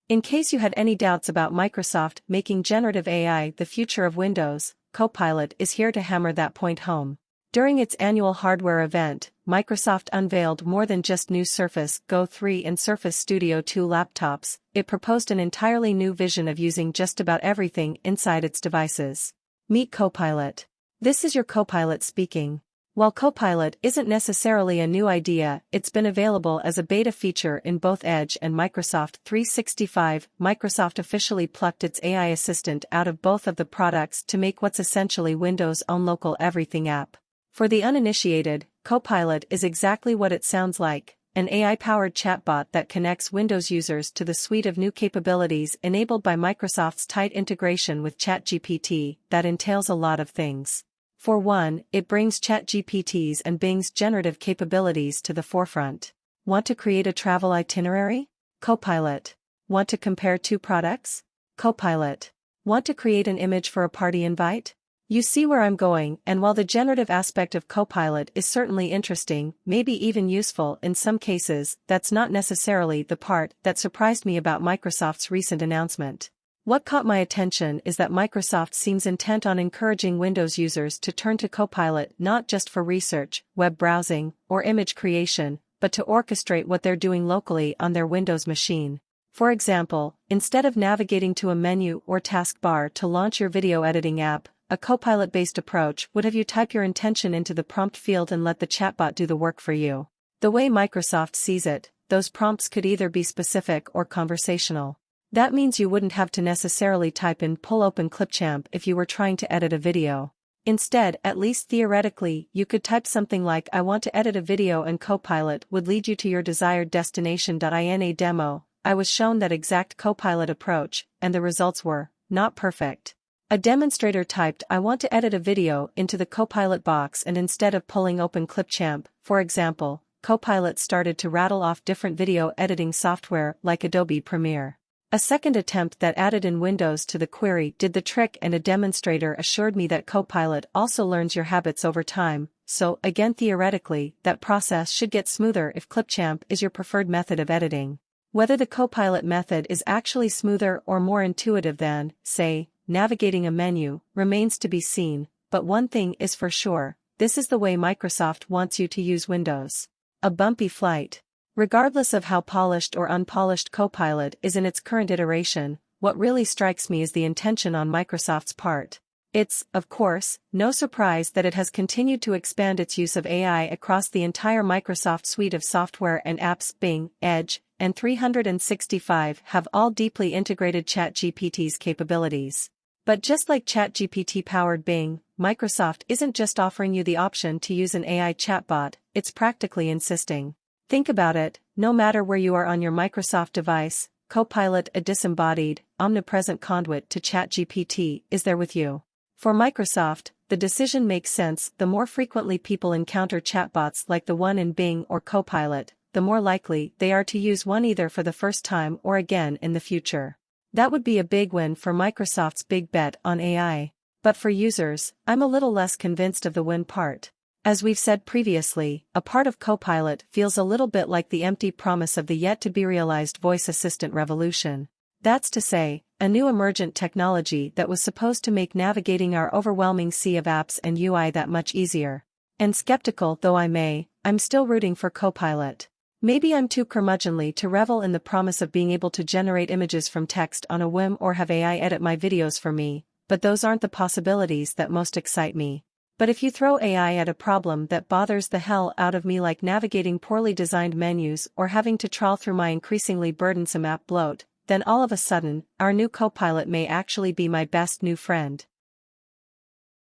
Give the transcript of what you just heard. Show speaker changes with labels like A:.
A: In case you had any doubts about Microsoft making generative AI the future of Windows, Copilot is here to hammer that point home. During its annual hardware event, Microsoft unveiled more than just new Surface Go 3 and Surface Studio 2 laptops. It proposed an entirely new vision of using just about everything inside its devices. Meet Copilot. This is your Copilot speaking. While Copilot isn't necessarily a new idea, it's been available as a beta feature in both Edge and Microsoft 365. Microsoft officially plucked its AI assistant out of both of the products to make what's essentially Windows' own local everything app. For the uninitiated, Copilot is exactly what it sounds like, an AI-powered chatbot that connects Windows users to the suite of new capabilities enabled by Microsoft's tight integration with ChatGPT. That entails a lot of things. For one, it brings ChatGPT's and Bing's generative capabilities to the forefront. Want to create a travel itinerary? Copilot. Want to compare two products? Copilot. Want to create an image for a party invite? You see where I'm going, and while the generative aspect of Copilot is certainly interesting, maybe even useful in some cases, that's not necessarily the part that surprised me about Microsoft's recent announcement. What caught my attention is that Microsoft seems intent on encouraging Windows users to turn to Copilot not just for research, web browsing, or image creation, but to orchestrate what they're doing locally on their Windows machine. For example, instead of navigating to a menu or taskbar to launch your video editing app, a Copilot-based approach would have you type your intention into the prompt field and let the chatbot do the work for you. The way Microsoft sees it, those prompts could either be specific or conversational. That means you wouldn't have to necessarily type in "pull open Clipchamp" if you were trying to edit a video. Instead, at least theoretically, you could type something like "I want to edit a video" and Copilot would lead you to your desired destination. In a demo, I was shown that exact Copilot approach, and the results were not perfect. A demonstrator typed "I want to edit a video" into the Copilot box, and instead of pulling open Clipchamp, for example, Copilot started to rattle off different video editing software like Adobe Premiere. A second attempt that added in Windows to the query did the trick, and a demonstrator assured me that Copilot also learns your habits over time, so again theoretically, that process should get smoother if Clipchamp is your preferred method of editing. Whether the Copilot method is actually smoother or more intuitive than, say, navigating a menu, remains to be seen, but one thing is for sure, this is the way Microsoft wants you to use Windows. A bumpy flight. Regardless of how polished or unpolished Copilot is in its current iteration, what really strikes me is the intention on Microsoft's part. It's, of course, no surprise that it has continued to expand its use of AI across the entire Microsoft suite of software and apps. Bing, Edge, and 365 have all deeply integrated ChatGPT's capabilities. But just like ChatGPT-powered Bing, Microsoft isn't just offering you the option to use an AI chatbot, it's practically insisting. Think about it, no matter where you are on your Microsoft device, Copilot, a disembodied, omnipresent conduit to ChatGPT, is there with you. For Microsoft, the decision makes sense. The more frequently people encounter chatbots like the one in Bing or Copilot, the more likely they are to use one either for the first time or again in the future. That would be a big win for Microsoft's big bet on AI. But for users, I'm a little less convinced of the win part. As we've said previously, a part of Copilot feels a little bit like the empty promise of the yet-to-be-realized voice assistant revolution. That's to say, a new emergent technology that was supposed to make navigating our overwhelming sea of apps and UI that much easier. And skeptical though I'm still rooting for Copilot. Maybe I'm too curmudgeonly to revel in the promise of being able to generate images from text on a whim or have AI edit my videos for me, but those aren't the possibilities that most excite me. But if you throw AI at a problem that bothers the hell out of me, like navigating poorly designed menus or having to trawl through my increasingly burdensome app bloat, then all of a sudden, our new Copilot may actually be my best new friend.